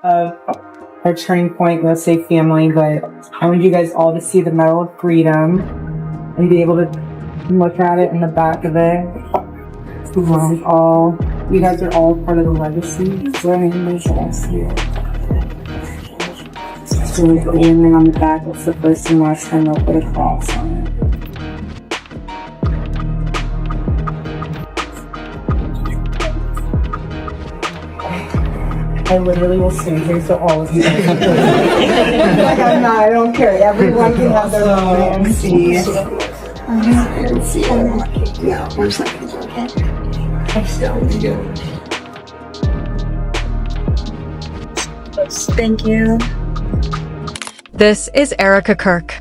of our turning point, let's say family, but I want you guys all to see the Medal of Freedom and be able to look at it in the back of it. You guys are all part of the legacy. So I mean, there's us here. So we put anything on the back, it's the first and last time they'll put a cross on it. I literally will stand here so all of you guys have to like I don't care. Everyone can have their moment and see. Yeah, one second, okay? I'm still good. Thank you. This is Erika Kirk.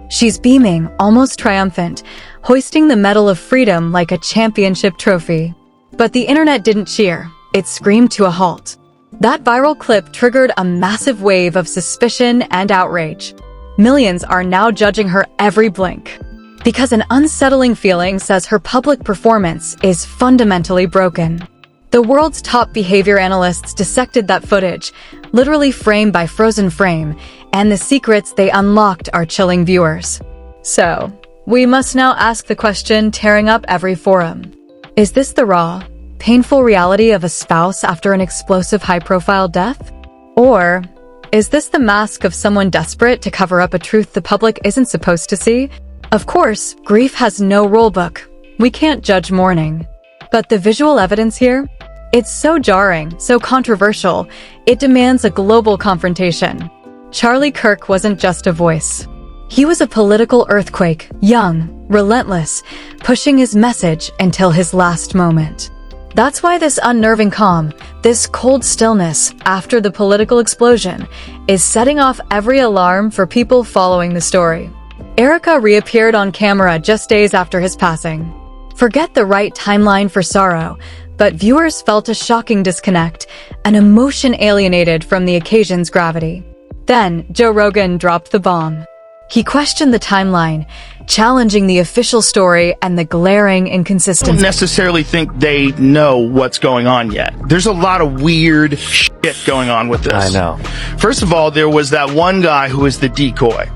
She's beaming, almost triumphant, hoisting the Medal of Freedom like a championship trophy. But the internet didn't cheer. It screamed to a halt. That viral clip triggered a massive wave of suspicion and outrage. Millions are now judging her every blink, because an unsettling feeling says her public performance is fundamentally broken. The world's top behavior analysts dissected that footage, literally frame by frozen frame, and the secrets they unlocked are chilling viewers. So, we must now ask the question tearing up every forum. Is this the raw, painful reality of a spouse after an explosive high-profile death? Or is this the mask of someone desperate to cover up a truth the public isn't supposed to see? Of course, grief has no rulebook. We can't judge mourning. But the visual evidence here? It's so jarring, so controversial, it demands a global confrontation. Charlie Kirk wasn't just a voice. He was a political earthquake, young, relentless, pushing his message until his last moment. That's why this unnerving calm, this cold stillness after the political explosion, is setting off every alarm for people following the story. Erika reappeared on camera just days after his passing. Forget the right timeline for sorrow, but viewers felt a shocking disconnect, an emotion alienated from the occasion's gravity. Then, Joe Rogan dropped the bomb. He questioned the timeline, challenging the official story and the glaring inconsistencies. I don't necessarily think they know what's going on yet. There's a lot of weird shit going on with this. I know. First of all, there was that one guy who was the decoy.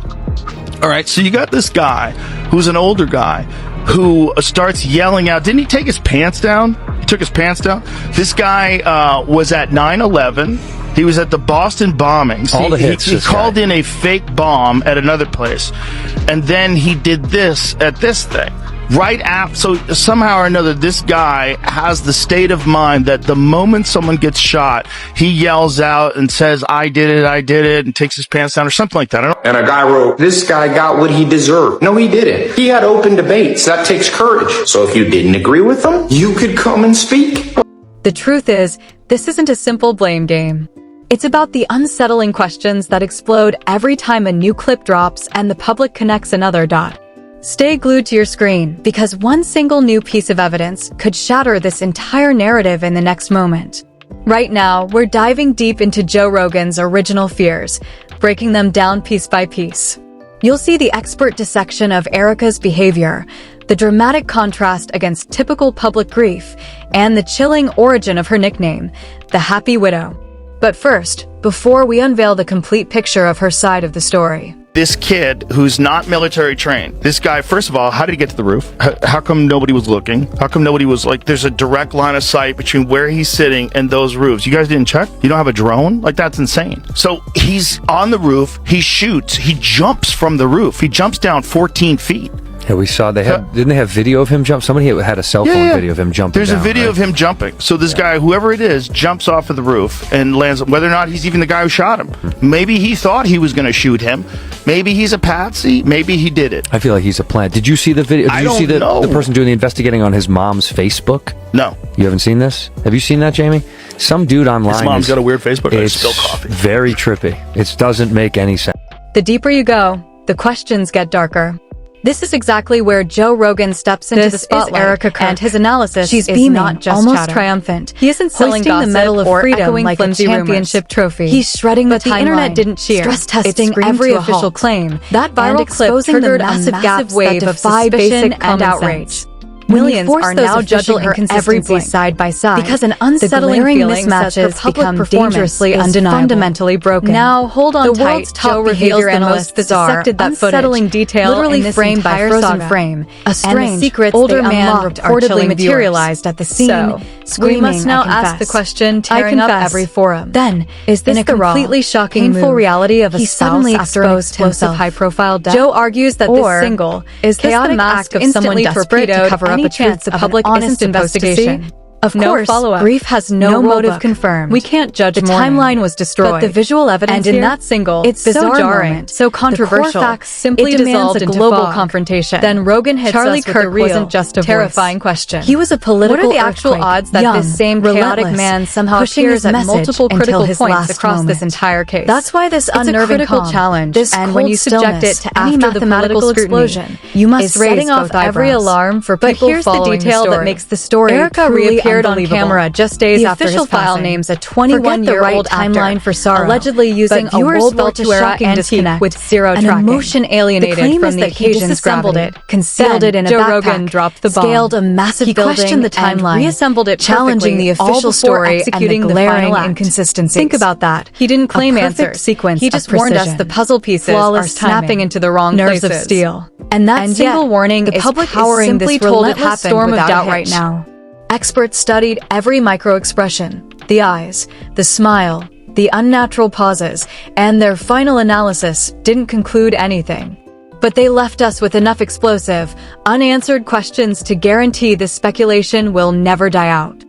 All right, so you got this guy who's an older guy who starts yelling out. Didn't he take his pants down? He took his pants down. This guy was at 9/11. He was at the Boston bombings. All the hits. He called in a fake bomb at another place. And then he did this at this thing. Right after, so somehow or another, this guy has the state of mind that the moment someone gets shot, he yells out and says, I did it, and takes his pants down or something like that. I don't know. And a guy wrote, this guy got what he deserved. No, he didn't. He had open debates. That takes courage. So if you didn't agree with him, you could come and speak. The truth is, this isn't a simple blame game. It's about the unsettling questions that explode every time a new clip drops and the public connects another dot. Stay glued to your screen, because one single new piece of evidence could shatter this entire narrative in the next moment. Right now, we're diving deep into Joe Rogan's original fears, breaking them down piece by piece. You'll see the expert dissection of Erika's behavior, the dramatic contrast against typical public grief, and the chilling origin of her nickname, the Happy Widow. But first, before we unveil the complete picture of her side of the story. This kid who's not military trained, this guy, first of all, how did he get to the roof? How come nobody was looking? How come nobody was like, there's a direct line of sight between where he's sitting and those roofs? You guys didn't check? You don't have a drone? Like, that's insane. So he's on the roof, he shoots, he jumps from the roof. He jumps down 14 feet. Yeah, we saw didn't they have video of him jump? Somebody had a cell phone video of him jumping. There's a video of him jumping. So this guy, whoever it is, jumps off of the roof and lands, whether or not he's even the guy who shot him. Maybe he thought he was going to shoot him. Maybe he's a patsy. Maybe he did it. I feel like he's a plant. Did you see the video? Did you see the person doing the investigating on his mom's Facebook? No. You haven't seen this? Have you seen that, Jamie? Some dude online. His mom's got a weird Facebook. It's spill coffee. Very trippy. It doesn't make any sense. The deeper you go, the questions get darker. This is exactly where Joe Rogan steps into the spotlight, Erika Kirk, and his analysis She's is beaming, not just almost chatter. triumphant. He isn't selling Hoisting the gossip Medal of or Freedom echoing like a flimsy championship rumors. trophy. He's shredding But the the timeline, internet didn't cheer. stress It testing screamed every to a official halt. claim. That viral clip exposing the triggered a massive massive gaps wave that of defy suspicion basic and common outrage. sense. Millions are now judging her every blink side by side because an unsettling feeling mismatches become dangerously undeniable, fundamentally broken. Now, hold on tight. The world's top behavior analyst dissected that unsettling detail literally framed by frozen frame. A strange, secret older man reportedly materialized at the scene, screaming. We must now ask the question, tearing up every forum. Then, is this the completely shocking, painful reality of a spouse after an explosive, high-profile death? Joe argues that this single is the chaotic act of someone desperate to cover up a chance of public honest investigation. Of course, grief has no motive confirmed. We can't judge. The timeline was destroyed, but the visual evidence and in that single, it's so jarring, so controversial. The core facts simply demands a global confrontation. Then Rogan hits Charlie us with Kirk wasn't just a terrifying question. He was a political. What are the actual odds that this same chaotic man somehow appears at multiple critical points across this entire case? That's why this unnerving critical challenge. And when you subject it to any mathematical explosion, you must raise off every alarm for people. But here's the detail that makes the story. Erika reappeared on camera just days after his file names a 21-year-old timeline for sorrow, allegedly using a World War II era antique with zero tracking. An emotion alienated from the occasion's gravity. Concealed it in a backpack. Joe Rogan dropped the bomb. Scaled a massive building. He questioned the timeline, reassembled it, challenging the official story, executing the glaring inconsistencies. Think about that. He didn't claim answers. Sequence. He just warned us the puzzle pieces are snapping into the wrong places. Nerves of steel. And that single warning, the public is simply told it happened without doubt right now. Experts studied every micro-expression, the eyes, the smile, the unnatural pauses, and their final analysis didn't conclude anything. But they left us with enough explosive, unanswered questions to guarantee this speculation will never die out.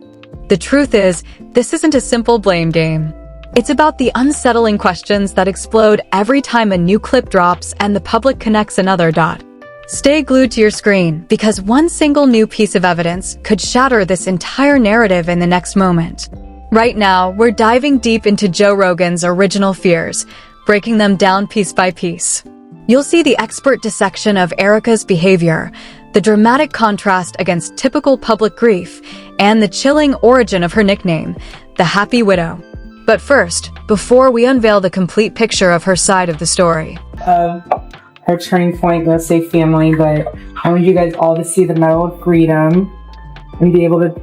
The truth is, this isn't a simple blame game. It's about the unsettling questions that explode every time a new clip drops and the public connects another dot. Stay glued to your screen, because one single new piece of evidence could shatter this entire narrative in the next moment. Right now, we're diving deep into Joe Rogan's original fears, breaking them down piece by piece. You'll see the expert dissection of Erika's behavior, the dramatic contrast against typical public grief, and the chilling origin of her nickname, the Happy Widow. But first, before we unveil the complete picture of her side of the story, her turning point, let's say family, but I want you guys all to see the Medal of Freedom and be able to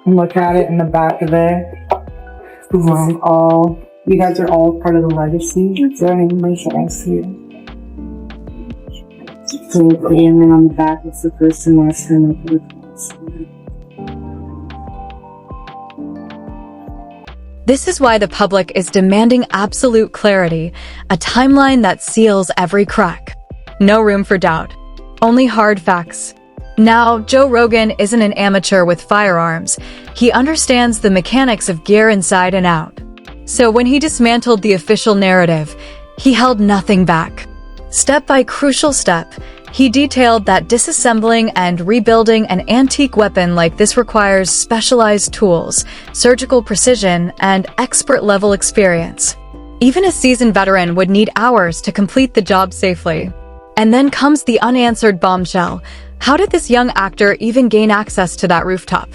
look at it in the back of it. You guys are all part of the legacy. Is there any way that I see it? So, and then on the back, it's the first and last name of the This is why the public is demanding absolute clarity, a timeline that seals every crack. No room for doubt. Only hard facts. Now, Joe Rogan isn't an amateur with firearms. He understands the mechanics of gear inside and out. So when he dismantled the official narrative, he held nothing back. Step by crucial step, he detailed that disassembling and rebuilding an antique weapon like this requires specialized tools, surgical precision, and expert-level experience. Even a seasoned veteran would need hours to complete the job safely. And then comes the unanswered bombshell. How did this young actor even gain access to that rooftop?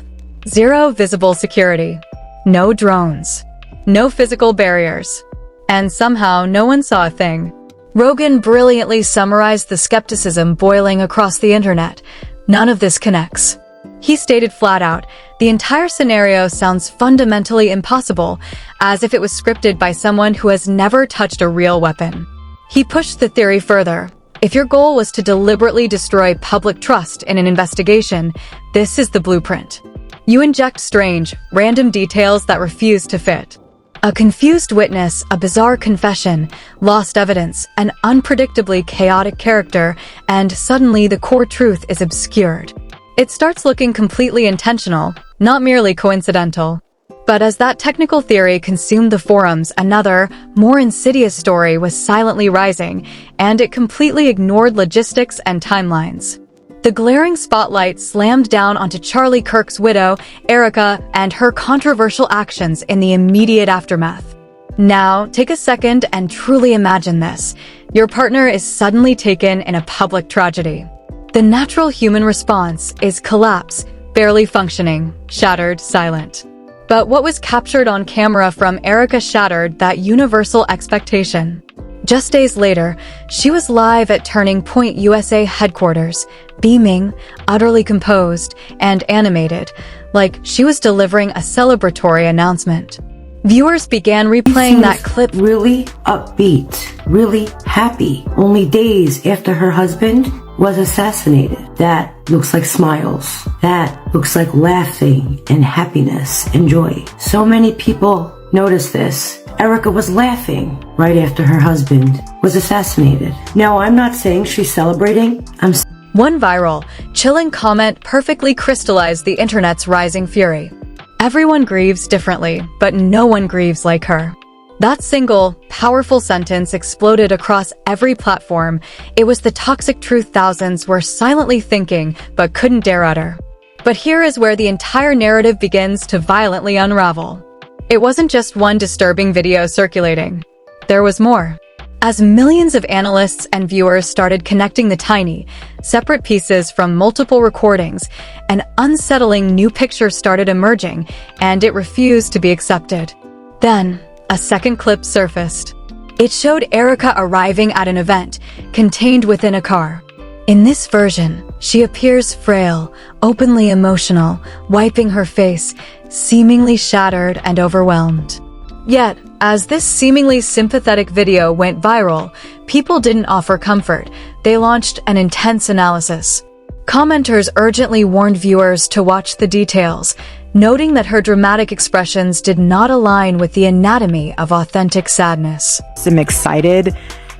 Zero visible security. No drones. No physical barriers. And somehow no one saw a thing. Rogan brilliantly summarized the skepticism boiling across the internet. None of this connects. He stated flat out, the entire scenario sounds fundamentally impossible, as if it was scripted by someone who has never touched a real weapon. He pushed the theory further. If your goal was to deliberately destroy public trust in an investigation, this is the blueprint. You inject strange, random details that refuse to fit. A confused witness, a bizarre confession, lost evidence, an unpredictably chaotic character, and suddenly the core truth is obscured. It starts looking completely intentional, not merely coincidental. But as that technical theory consumed the forums, another, more insidious story was silently rising, and it completely ignored logistics and timelines. The glaring spotlight slammed down onto Charlie Kirk's widow, Erika, and her controversial actions in the immediate aftermath. Now, take a second and truly imagine this. Your partner is suddenly taken in a public tragedy. The natural human response is collapse, barely functioning, shattered, silent. But what was captured on camera from Erika shattered that universal expectation. Just days later, she was live at Turning Point USA headquarters, beaming, utterly composed, and animated, like she was delivering a celebratory announcement. Viewers began replaying that clip. Really upbeat, really happy, only days after her husband was assassinated. That looks like smiles. That looks like laughing and happiness and joy. So many people noticed this. Erika was laughing right after her husband was assassinated. Now, I'm not saying she's celebrating. One viral, chilling comment perfectly crystallized the internet's rising fury. Everyone grieves differently, but no one grieves like her. That single, powerful sentence exploded across every platform. It was the toxic truth thousands were silently thinking, but couldn't dare utter. But here is where the entire narrative begins to violently unravel. It wasn't just one disturbing video circulating. There was more. As millions of analysts and viewers started connecting the tiny, separate pieces from multiple recordings, an unsettling new picture started emerging, and it refused to be accepted. Then, a second clip surfaced. It showed Erika arriving at an event, contained within a car. In this version, she appears frail, openly emotional, wiping her face, seemingly shattered and overwhelmed. Yet, as this seemingly sympathetic video went viral, people didn't offer comfort. They launched an intense analysis. Commenters urgently warned viewers to watch the details, noting that her dramatic expressions did not align with the anatomy of authentic sadness. I'm excited.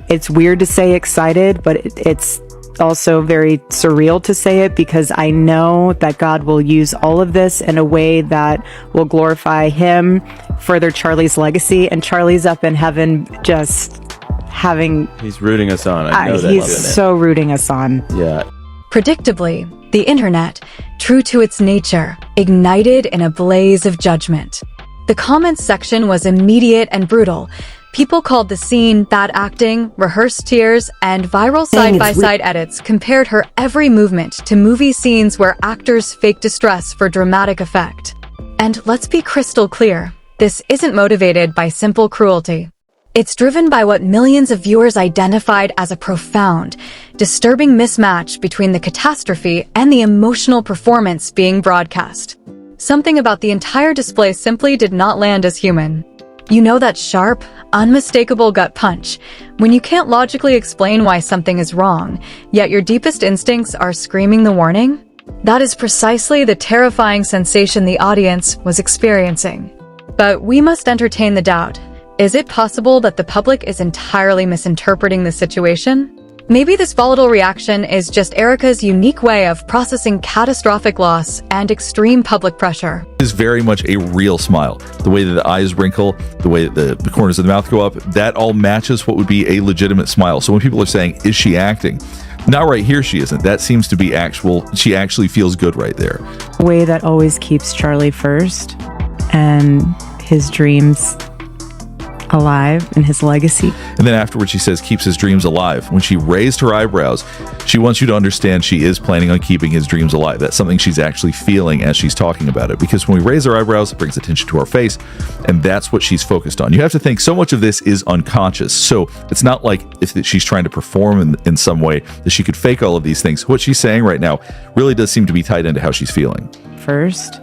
It's weird to say excited, but it's also very surreal to say it because I know that God will use all of this in a way that will glorify Him, further Charlie's legacy, and Charlie's up in heaven just having... He's rooting us on. I know that. He's so rooting us on. Yeah. Predictably, the internet, true to its nature, ignited in a blaze of judgment. The comments section was immediate and brutal. People called the scene bad acting, rehearsed tears, and viral side-by-side edits compared her every movement to movie scenes where actors fake distress for dramatic effect. And let's be crystal clear, this isn't motivated by simple cruelty. It's driven by what millions of viewers identified as a profound, disturbing mismatch between the catastrophe and the emotional performance being broadcast. Something about the entire display simply did not land as human. You know that sharp, unmistakable gut punch, when you can't logically explain why something is wrong, yet your deepest instincts are screaming the warning? That is precisely the terrifying sensation the audience was experiencing. But we must entertain the doubt. Is it possible that the public is entirely misinterpreting the situation? Maybe this volatile reaction is just Erika's unique way of processing catastrophic loss and extreme public pressure. It is very much a real smile. The way that the eyes wrinkle, the way that the corners of the mouth go up, that all matches what would be a legitimate smile. So when people are saying, is she acting? Now right here she isn't. That seems to be actual. She actually feels good right there. A way that always keeps Charlie first and his dreams alive and his legacy. And then afterwards she says keeps his dreams alive. When she raised her eyebrows, she wants you to understand she is planning on keeping his dreams alive. That's something she's actually feeling as she's talking about it, because when we raise our eyebrows, it brings attention to our face, and that's what she's focused on. You have to think so much of this is unconscious, so it's not like if she's trying to perform in some way that she could fake all of these things. What she's saying right now really does seem to be tied into how she's feeling. First,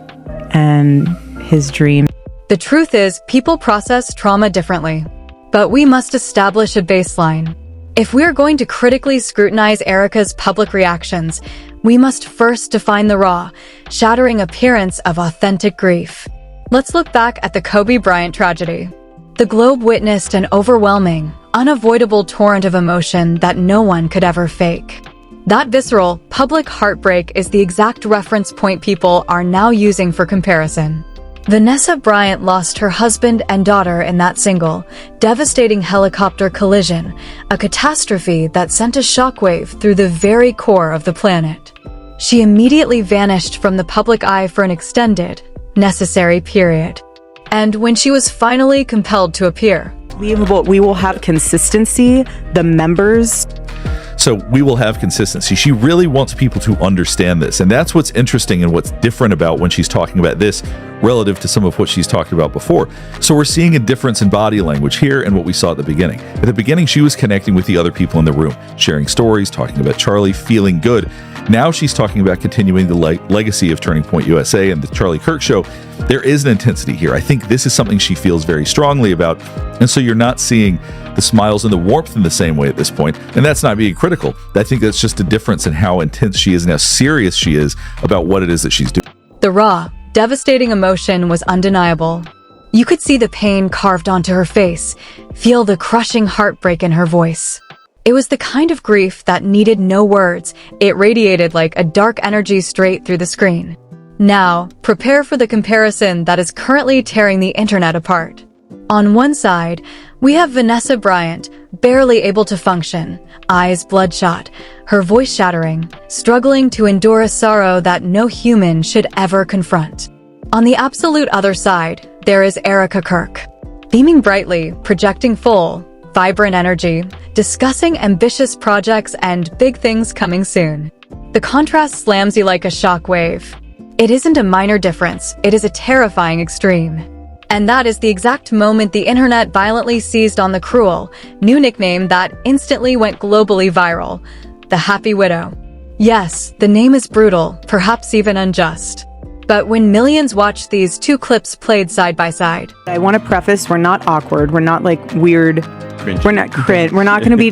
and his dream. The truth is, people process trauma differently. But we must establish a baseline. If we are going to critically scrutinize Erika's public reactions, we must first define the raw, shattering appearance of authentic grief. Let's look back at the Kobe Bryant tragedy. The globe witnessed an overwhelming, unavoidable torrent of emotion that no one could ever fake. That visceral, public heartbreak is the exact reference point people are now using for comparison. Vanessa Bryant lost her husband and daughter in that single, devastating helicopter collision, a catastrophe that sent a shockwave through the very core of the planet. She immediately vanished from the public eye for an extended, necessary period. And when she was finally compelled to appear, We will have consistency. The members. So we will have consistency. She really wants people to understand this. And that's what's interesting and what's different about when she's talking about this relative to some of what she's talked about before. So we're seeing a difference in body language here and what we saw at the beginning. At the beginning, she was connecting with the other people in the room, sharing stories, talking about Charlie, feeling good. Now she's talking about continuing the legacy of Turning Point USA and the Charlie Kirk Show. There is an intensity here. I think this is something she feels very strongly about. And so you're not seeing the smiles and the warmth in the same way at this point. And that's not being critical. I think that's just a difference in how intense she is and how serious she is about what it is that she's doing. The raw, devastating emotion was undeniable. You could see the pain carved onto her face, feel the crushing heartbreak in her voice. It was the kind of grief that needed no words. It radiated like a dark energy straight through the screen. Now, prepare for the comparison that is currently tearing the internet apart. On one side, we have Vanessa Bryant, barely able to function, eyes bloodshot, her voice shattering, struggling to endure a sorrow that no human should ever confront. On the absolute other side, there is Erika Kirk, beaming brightly, projecting full, vibrant energy, discussing ambitious projects and big things coming soon. The contrast slams you like a shockwave. It isn't a minor difference, it is a terrifying extreme. And that is the exact moment the internet violently seized on the cruel, new nickname that instantly went globally viral, the Happy Widow. Yes, the name is brutal, perhaps even unjust. But when millions watch these two clips played side by side, I want to preface, we're not awkward. We're not like weird. Cringe. We're not cringe. We're not going to be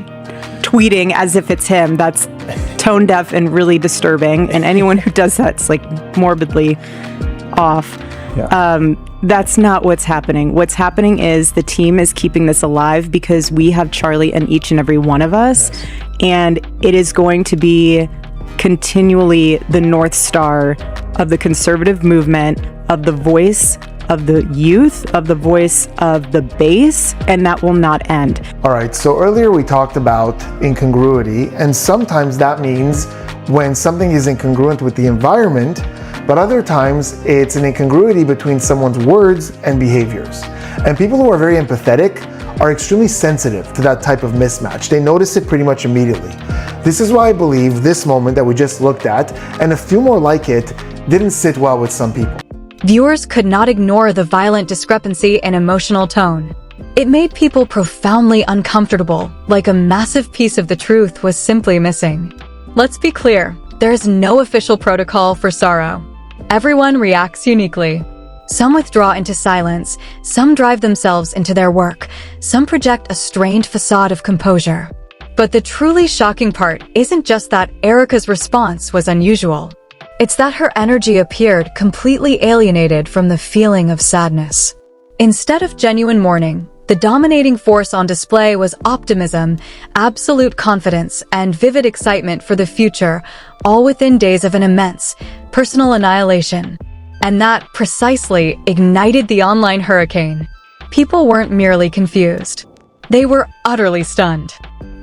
tweeting as if it's him. That's tone deaf and really disturbing. And anyone who does that's like morbidly off. Yeah. That's not what's happening. What's happening is the team is keeping this alive because we have Charlie in each and every one of us. Yes. And it is going to be continually the North Star of the conservative movement, of the voice of the youth, of the voice of the base, and that will not end. All right, so earlier we talked about incongruity, and sometimes that means when something is incongruent with the environment, but other times it's an incongruity between someone's words and behaviors. And people who are very empathetic are extremely sensitive to that type of mismatch. They notice it pretty much immediately. This is why I believe this moment that we just looked at, and a few more like it, didn't sit well with some people. viewers could not ignore the violent discrepancy in emotional tone. It made people profoundly uncomfortable, like a massive piece of the truth was simply missing. Let's be clear, there is no official protocol for sorrow. Everyone reacts uniquely. Some withdraw into silence, some drive themselves into their work, some project a strained facade of composure. But the truly shocking part isn't just that Erika's response was unusual. It's that her energy appeared completely alienated from the feeling of sadness. Instead of genuine mourning, the dominating force on display was optimism, absolute confidence, and vivid excitement for the future, all within days of an immense personal annihilation. And that precisely ignited the online hurricane. People weren't merely confused. They were utterly stunned.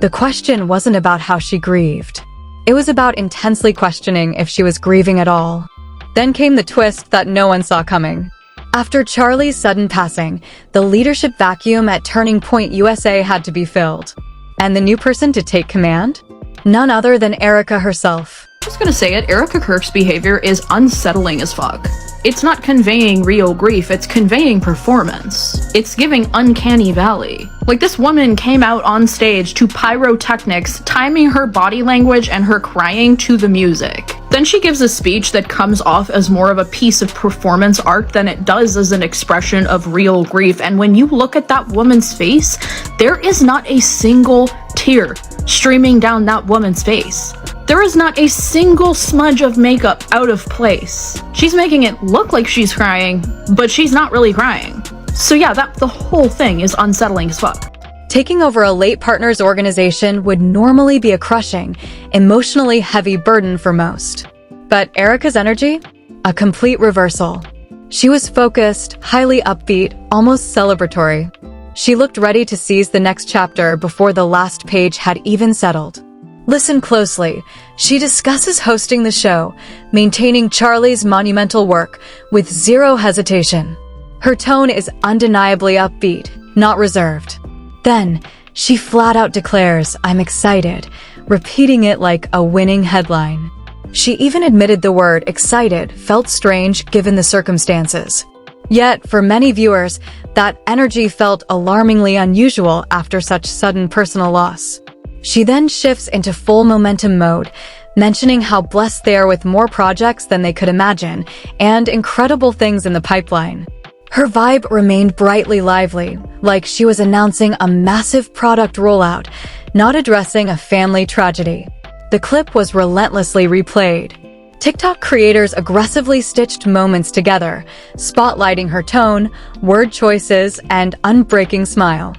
The question wasn't about how she grieved. It was about intensely questioning if she was grieving at all. Then came the twist that no one saw coming. After Charlie's sudden passing, the leadership vacuum at Turning Point USA had to be filled. And the new person to take command? None other than Erika herself. I'm just gonna say it, Erika Kirk's behavior is unsettling as fuck. It's not conveying real grief, it's conveying performance. It's giving Uncanny Valley. Like, this woman came out on stage to pyrotechnics, timing her body language and her crying to the music. Then she gives a speech that comes off as more of a piece of performance art than it does as an expression of real grief. And when you look at that woman's face, there is not a single tear streaming down that woman's face. There is not a single smudge of makeup out of place. She's making it look like she's crying, but she's not really crying. So yeah, the whole thing is unsettling as fuck. Taking over a late partner's organization would normally be a crushing, emotionally heavy burden for most. But Erika's energy? A complete reversal. She was focused, highly upbeat, almost celebratory. She looked ready to seize the next chapter before the last page had even settled. Listen closely. She discusses hosting the show, maintaining Charlie's monumental work with zero hesitation. Her tone is undeniably upbeat, not reserved. Then, she flat out declares, "I'm excited," repeating it like a winning headline. She even admitted the word excited felt strange given the circumstances. Yet, for many viewers, that energy felt alarmingly unusual after such sudden personal loss. She then shifts into full momentum mode, mentioning how blessed they are with more projects than they could imagine and incredible things in the pipeline. Her vibe remained brightly lively, like she was announcing a massive product rollout, not addressing a family tragedy. The clip was relentlessly replayed. TikTok creators aggressively stitched moments together, spotlighting her tone, word choices, and unbreaking smile.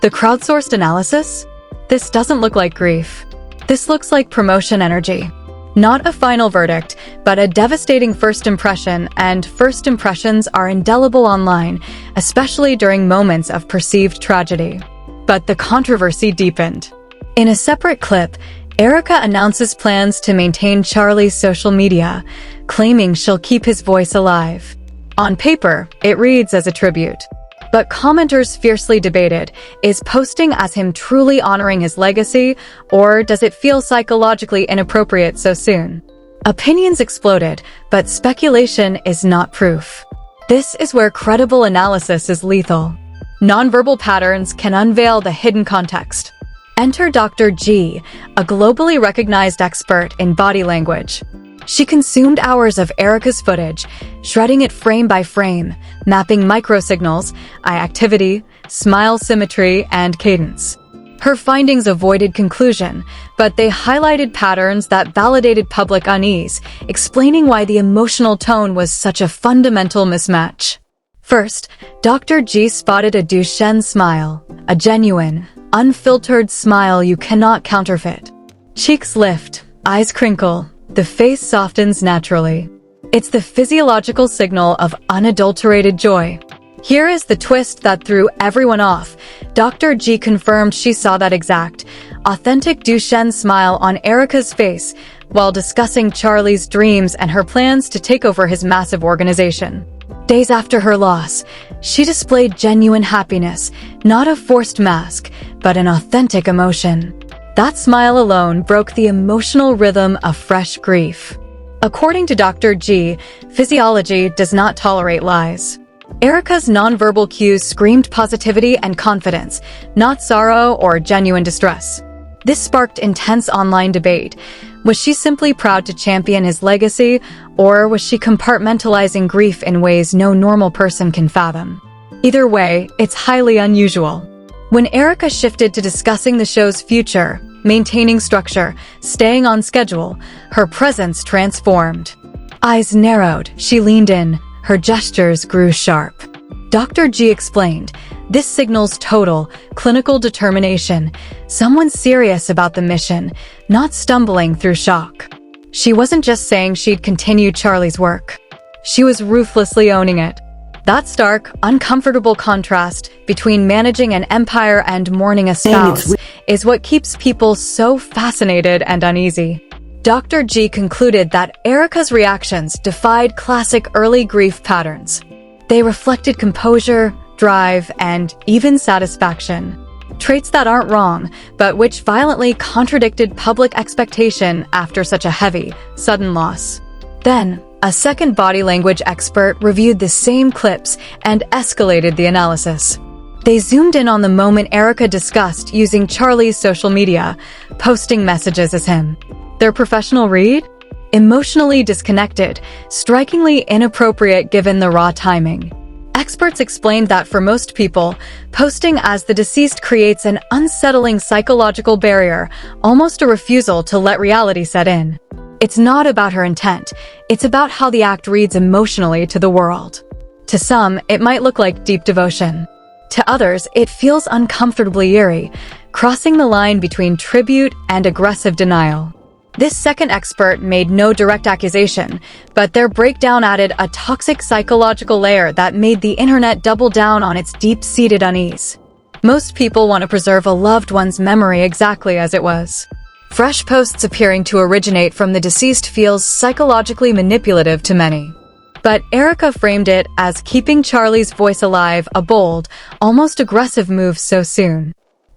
The crowdsourced analysis? This doesn't look like grief. This looks like promotion energy. Not a final verdict, but a devastating first impression, and first impressions are indelible online, especially during moments of perceived tragedy. But the controversy deepened. In a separate clip, Erika announces plans to maintain Charlie's social media, claiming she'll keep his voice alive. On paper, it reads as a tribute. But commenters fiercely debated, is posting as him truly honoring his legacy, or does it feel psychologically inappropriate so soon? Opinions exploded, but speculation is not proof. This is where credible analysis is lethal. Nonverbal patterns can unveil the hidden context. Enter Dr. G, a globally recognized expert in body language. She consumed hours of Erika's footage, shredding it frame by frame, mapping microsignals, eye activity, smile symmetry, and cadence. Her findings avoided conclusion, but they highlighted patterns that validated public unease, explaining why the emotional tone was such a fundamental mismatch. First, Dr. G spotted a Duchenne smile, a genuine, unfiltered smile you cannot counterfeit. Cheeks lift, eyes crinkle, the face softens naturally. It's the physiological signal of unadulterated joy. Here is the twist that threw everyone off. Dr. G confirmed she saw that exact, authentic Duchenne smile on Erika's face while discussing Charlie's dreams and her plans to take over his massive organization. Days after her loss, she displayed genuine happiness, not a forced mask, but an authentic emotion. That smile alone broke the emotional rhythm of fresh grief. According to Dr. G, physiology does not tolerate lies. Erika's nonverbal cues screamed positivity and confidence, not sorrow or genuine distress. This sparked intense online debate. Was she simply proud to champion his legacy, or was she compartmentalizing grief in ways no normal person can fathom? Either way, it's highly unusual. When Erika shifted to discussing the show's future, maintaining structure, staying on schedule, her presence transformed. Eyes narrowed, she leaned in, her gestures grew sharp. Dr. G explained, this signals total, clinical determination, someone serious about the mission, not stumbling through shock. She wasn't just saying she'd continue Charlie's work. She was ruthlessly owning it. That stark, uncomfortable contrast between managing an empire and mourning a spouse is what keeps people so fascinated and uneasy. Dr. G concluded that Erika's reactions defied classic early grief patterns. They reflected composure, drive, and even satisfaction. Traits that aren't wrong, but which violently contradicted public expectation after such a heavy, sudden loss. Then, a second body language expert reviewed the same clips and escalated the analysis. They zoomed in on the moment Erika discussed using Charlie's social media, posting messages as him. Their professional read? Emotionally disconnected, strikingly inappropriate given the raw timing. Experts explained that for most people, posting as the deceased creates an unsettling psychological barrier, almost a refusal to let reality set in. It's not about her intent, it's about how the act reads emotionally to the world. To some, it might look like deep devotion. To others, it feels uncomfortably eerie, crossing the line between tribute and aggressive denial. This second expert made no direct accusation, but their breakdown added a toxic psychological layer that made the internet double down on its deep-seated unease. Most people want to preserve a loved one's memory exactly as it was. Fresh posts appearing to originate from the deceased feels psychologically manipulative to many. But Erika framed it as keeping Charlie's voice alive, a bold, almost aggressive move so soon.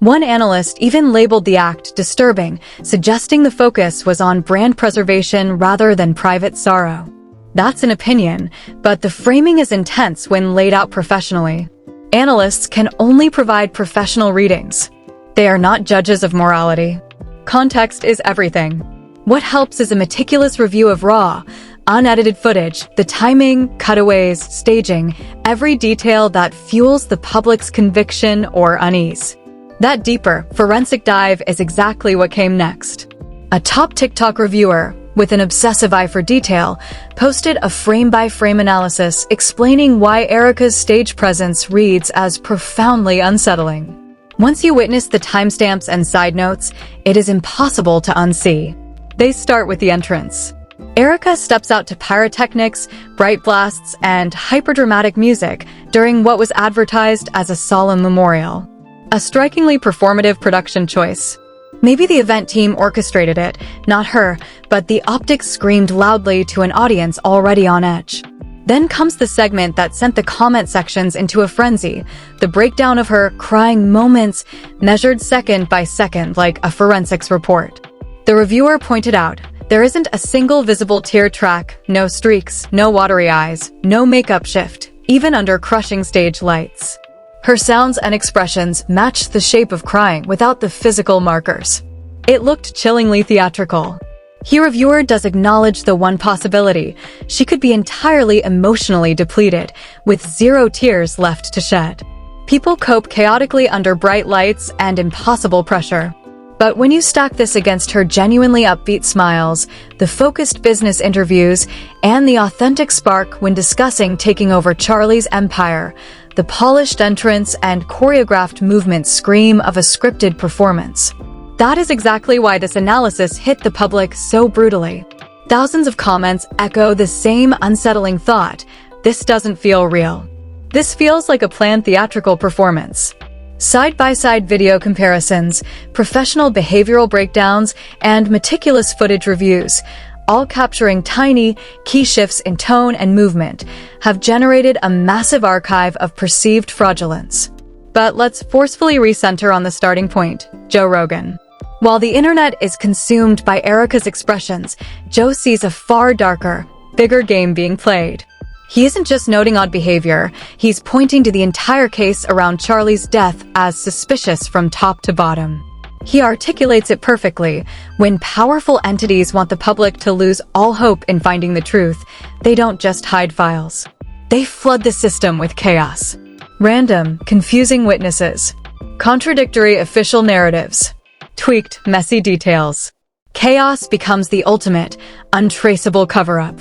One analyst even labeled the act disturbing, suggesting the focus was on brand preservation rather than private sorrow. That's an opinion, but the framing is intense when laid out professionally. Analysts can only provide professional readings. They are not judges of morality. Context is everything. What helps is a meticulous review of raw, unedited footage, the timing, cutaways, staging, every detail that fuels the public's conviction or unease. That deeper, forensic dive is exactly what came next. A top TikTok reviewer, with an obsessive eye for detail, posted a frame-by-frame analysis explaining why Erika's stage presence reads as profoundly unsettling. Once you witness the timestamps and side notes, it is impossible to unsee. They start with the entrance. Erika steps out to pyrotechnics, bright blasts, and hyperdramatic music during what was advertised as a solemn memorial. A strikingly performative production choice. Maybe the event team orchestrated it, not her, but the optics screamed loudly to an audience already on edge. Then comes the segment that sent the comment sections into a frenzy, the breakdown of her crying moments measured second by second like a forensics report. The reviewer pointed out, there isn't a single visible tear track, no streaks, no watery eyes, no makeup shift, even under crushing stage lights. Her sounds and expressions matched the shape of crying without the physical markers. It looked chillingly theatrical. Here reviewer does acknowledge the one possibility. She could be entirely emotionally depleted, with zero tears left to shed. People cope chaotically under bright lights and impossible pressure. But when you stack this against her genuinely upbeat smiles, the focused business interviews, and the authentic spark when discussing taking over Charlie's empire, the polished entrance and choreographed movements scream of a scripted performance. That is exactly why this analysis hit the public so brutally. Thousands of comments echo the same unsettling thought: this doesn't feel real. This feels like a planned theatrical performance. Side-by-side video comparisons, professional behavioral breakdowns, and meticulous footage reviews, all capturing tiny, key shifts in tone and movement, have generated a massive archive of perceived fraudulence. But let's forcefully recenter on the starting point, Joe Rogan. While the internet is consumed by Erika's expressions, Joe sees a far darker, bigger game being played. He isn't just noting odd behavior, he's pointing to the entire case around Charlie's death as suspicious from top to bottom. He articulates it perfectly. When powerful entities want the public to lose all hope in finding the truth, they don't just hide files. They flood the system with chaos. Random, confusing witnesses. Contradictory official narratives. Tweaked, messy details. Chaos becomes the ultimate, untraceable cover-up.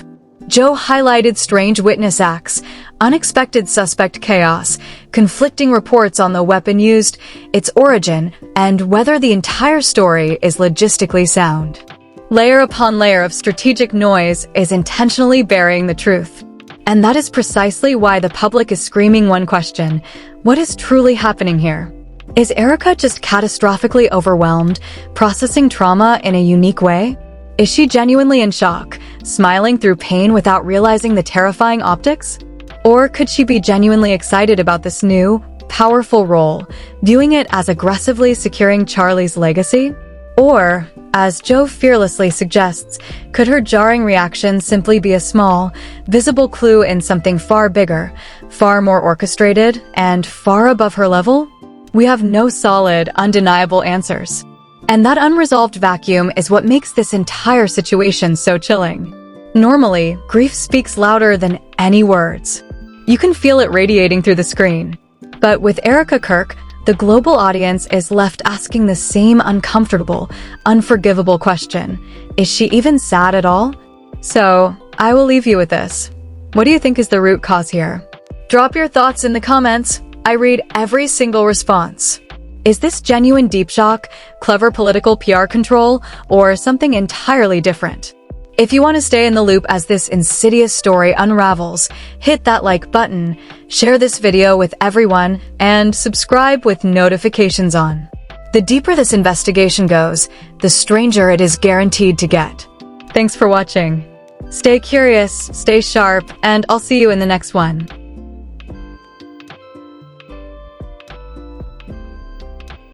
Joe highlighted strange witness acts, unexpected suspect chaos, conflicting reports on the weapon used, its origin, and whether the entire story is logistically sound. Layer upon layer of strategic noise is intentionally burying the truth. And that is precisely why the public is screaming one question: what is truly happening here? Is Erika just catastrophically overwhelmed, processing trauma in a unique way? Is she genuinely in shock, smiling through pain without realizing the terrifying optics? Or could she be genuinely excited about this new, powerful role, viewing it as aggressively securing Charlie's legacy? Or, as Joe fearlessly suggests, could her jarring reaction simply be a small, visible clue in something far bigger, far more orchestrated, and far above her level? We have no solid, undeniable answers. And that unresolved vacuum is what makes this entire situation so chilling. Normally, grief speaks louder than any words. You can feel it radiating through the screen. But with Erika Kirk, the global audience is left asking the same uncomfortable, unforgivable question. Is she even sad at all? So, I will leave you with this. What do you think is the root cause here? Drop your thoughts in the comments. I read every single response. Is this genuine deep shock, clever political PR control, or something entirely different? If you want to stay in the loop as this insidious story unravels, hit that like button, share this video with everyone, and subscribe with notifications on. The deeper this investigation goes, the stranger it is guaranteed to get. Thanks for watching. Stay curious, stay sharp, and I'll see you in the next one.